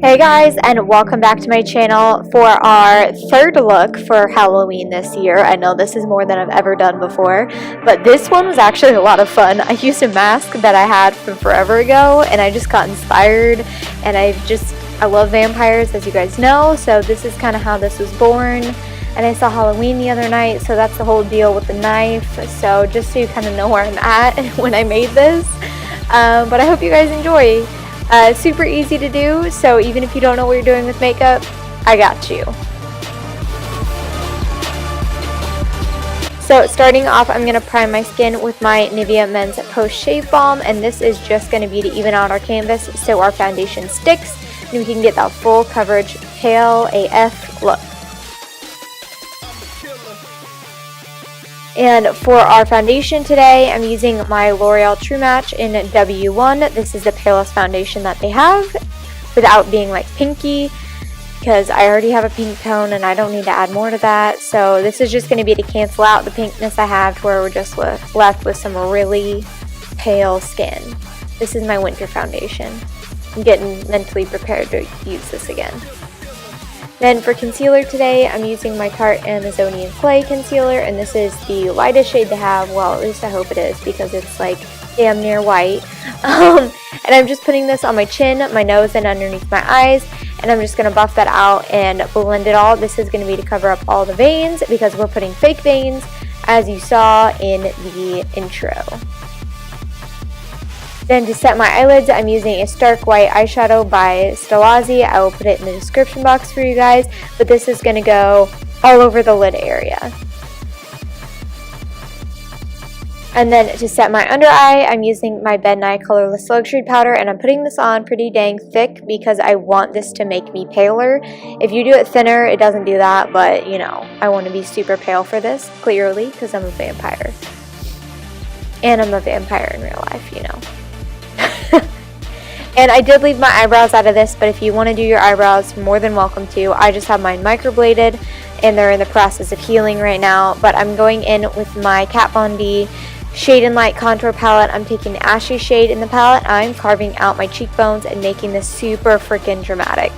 Hey guys, and welcome back to my channel for our third look for Halloween this year. I know this is more than I've ever done before, but this one was actually a lot of fun. I used a mask that I had from forever ago, and I just got inspired, and I love vampires, as you guys know, so this is kind of how this was born. And I saw Halloween the other night, so that's the whole deal with the knife. So just so you kind of know where I'm at when I made this. But I hope you guys enjoy. Super easy to do, so even if you don't know what you're doing with makeup, I got you. So starting off, I'm going to prime my skin with my Nivea Men's Post Shave Balm, and this is just going to be to even out our canvas so our foundation sticks and we can get that full coverage pale AF look. And for our foundation today, I'm using my L'Oreal True Match in W1. This is the palest foundation that they have without being like pinky, because I already have a pink tone and I don't need to add more to that. So this is just going to be to cancel out the pinkness I have, to where we're just left with some really pale skin. This is my winter foundation. I'm getting mentally prepared to use this again. Then for concealer today, I'm using my Tarte Amazonian Clay Concealer, and this is the lightest shade to have. Well, at least I hope it is, because it's like damn near white. And I'm just putting this on my chin, my nose, and underneath my eyes, and I'm just going to buff that out and blend it all. This is going to be to cover up all the veins, because we're putting fake veins, as you saw in the intro. Then to set my eyelids, I'm using a stark white eyeshadow by Stillazi. I will put it in the description box for you guys, but this is going to go all over the lid area. And then to set my under eye, I'm using my Ben Nye Colorless Luxury Powder, and I'm putting this on pretty dang thick because I want this to make me paler. If you do it thinner, it doesn't do that, but you know, I want to be super pale for this, clearly, because I'm a vampire. And I'm a vampire in real life, you know. And I did leave my eyebrows out of this, but if you want to do your eyebrows, more than welcome to. I just have mine microbladed, and they're in the process of healing right now. But I'm going in with my Kat Von D Shade and Light Contour Palette. I'm taking the Ashy shade in the palette. I'm carving out my cheekbones and making this super freaking dramatic.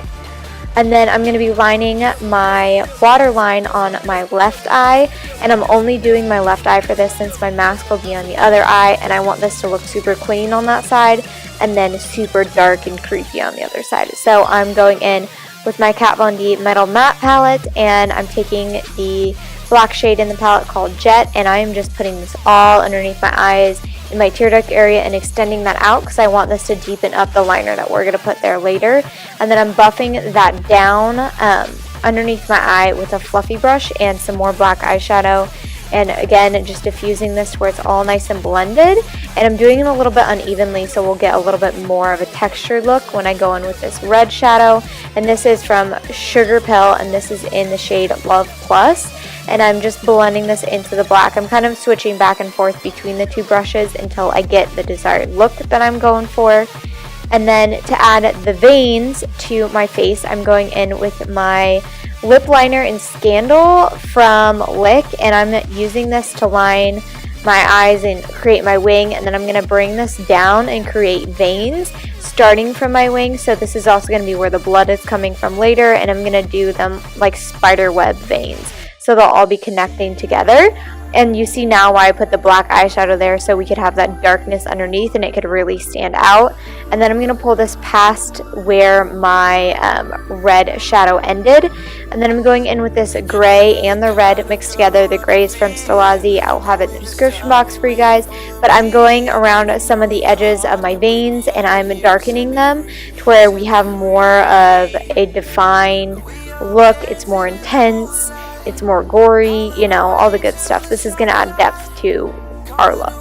And then I'm going to be lining my waterline on my left eye, and I'm only doing my left eye for this since my mask will be on the other eye, and I want this to look super clean on that side and then super dark and creepy on the other side. So I'm going in with my Kat Von D Metal Matte palette, and I'm taking the black shade in the palette called Jet, and I am just putting this all underneath my eyes in my tear duct area and extending that out because I want this to deepen up the liner that we're going to put there later. And then I'm buffing that down underneath my eye with a fluffy brush and some more black eyeshadow. And again, just diffusing this to where it's all nice and blended. And I'm doing it a little bit unevenly, so we'll get a little bit more of a textured look when I go in with this red shadow. And this is from Sugarpill, and this is in the shade Love Plus. And I'm just blending this into the black. I'm kind of switching back and forth between the two brushes until I get the desired look that I'm going for. And then to add the veins to my face, I'm going in with my lip liner in Scandal from Lick, and I'm using this to line my eyes and create my wing. And then I'm going to bring this down and create veins starting from my wing. So this is also going to be where the blood is coming from later, and I'm going to do them like spider web veins. So they'll all be connecting together. And you see now why I put the black eyeshadow there, so we could have that darkness underneath and it could really stand out. And then I'm going to pull this past where my red shadow ended. And then I'm going in with this gray and the red mixed together. The gray is from Stillazi. I'll have it in the description box for you guys. But I'm going around some of the edges of my veins and I'm darkening them to where we have more of a defined look. It's more intense. It's more gory, you know, all the good stuff. This is going to add depth to our look.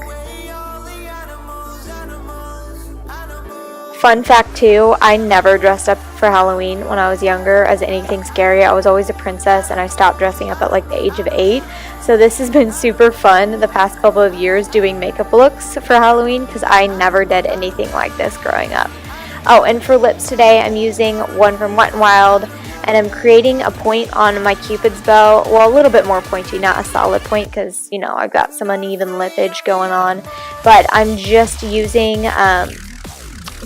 Fun fact too, I never dressed up for Halloween when I was younger as anything scary. I was always a princess, and I stopped dressing up at like the age of 8. So this has been super fun the past couple of years doing makeup looks for Halloween, because I never did anything like this growing up. Oh, and for lips today, I'm using one from Wet n Wild. And I'm creating a point on my Cupid's bow, well, a little bit more pointy, not a solid point, because, you know, I've got some uneven lippage going on. But I'm just using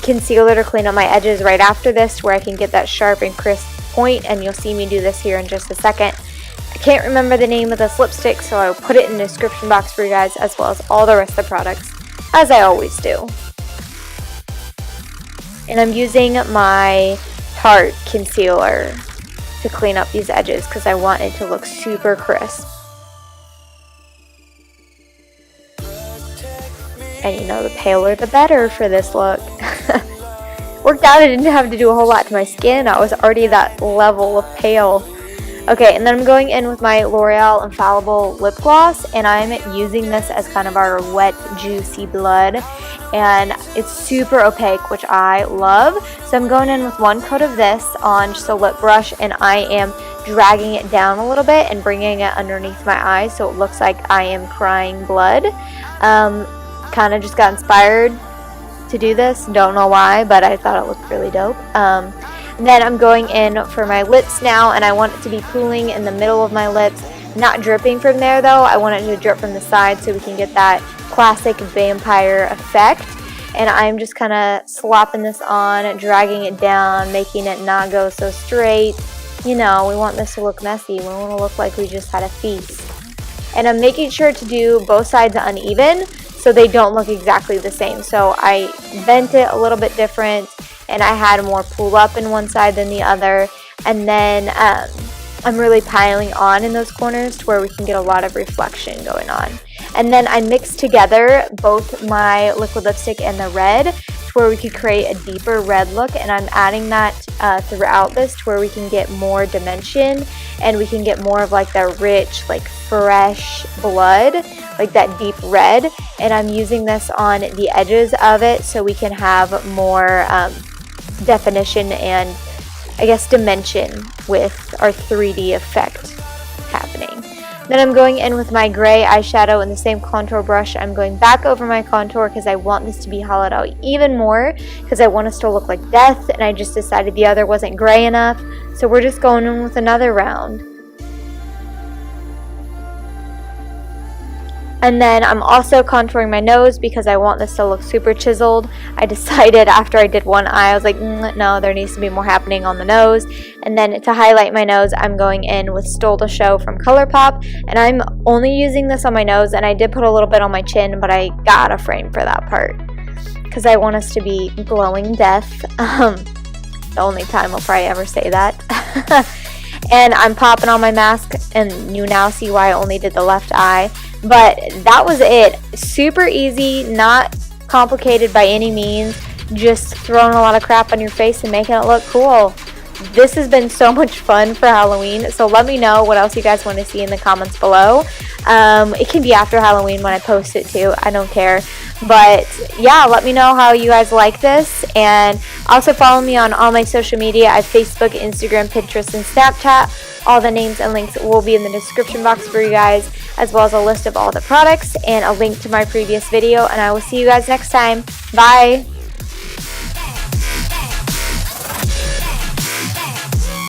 concealer to clean up my edges right after this, where I can get that sharp and crisp point, and you'll see me do this here in just a second. I can't remember the name of this lipstick, so I'll put it in the description box for you guys, as well as all the rest of the products, as I always do. And I'm using my Tarte concealer to clean up these edges because I want it to look super crisp. And you know, the paler the better for this look. Worked out, I didn't have to do a whole lot to my skin. I was already that level of pale. Okay, and then I'm going in with my L'Oreal Infallible lip gloss, and I'm using this as kind of our wet, juicy blood, and it's super opaque, which I love. So I'm going in with one coat of this on just a lip brush, and I am dragging it down a little bit and bringing it underneath my eyes so it looks like I am crying blood. Kind of just got inspired to do this, don't know why, but I thought it looked really dope. Then I'm going in for my lips now, and I want it to be pooling in the middle of my lips, not dripping from there though. I want it to drip from the side so we can get that classic vampire effect. And I'm just kind of slopping this on, dragging it down, making it not go so straight. You know, we want this to look messy. We want to look like we just had a feast. And I'm making sure to do both sides uneven so they don't look exactly the same. So I bent it a little bit different, and I had more pull up in one side than the other. And then I'm really piling on in those corners to where we can get a lot of reflection going on. And then I mixed together both my liquid lipstick and the red to where we could create a deeper red look, and I'm adding that throughout this to where we can get more dimension and we can get more of like the rich, like fresh blood, like that deep red. And I'm using this on the edges of it so we can have more definition and I guess dimension with our 3D effect happening. Then I'm going in with my gray eyeshadow and the same contour brush. I'm going back over my contour because I want this to be hollowed out even more because I want us to look like death, and I just decided the other wasn't gray enough, so we're just going in with another round. And then I'm also contouring my nose because I want this to look super chiseled. I decided after I did one eye, I was like, no, there needs to be more happening on the nose. And then to highlight my nose, I'm going in with Stole to Show from Colourpop. And I'm only using this on my nose, and I did put a little bit on my chin, but I got a frame for that part because I want us to be glowing death. The only time I'll probably ever say that. And I'm popping on my mask, and you now see why I only did the left eye. But that was it. Super easy, not complicated by any means. Just throwing a lot of crap on your face and making it look cool. This has been so much fun for Halloween, so let me know what else you guys want to see in the comments below. It can be after Halloween when I post it too, I don't care. But yeah, let me know how you guys like this, and also follow me on all my social media. I have Facebook, Instagram, Pinterest, and Snapchat. All the names and links will be in the description box for you guys, as well as a list of all the products and a link to my previous video, and I will see you guys next time. Bye!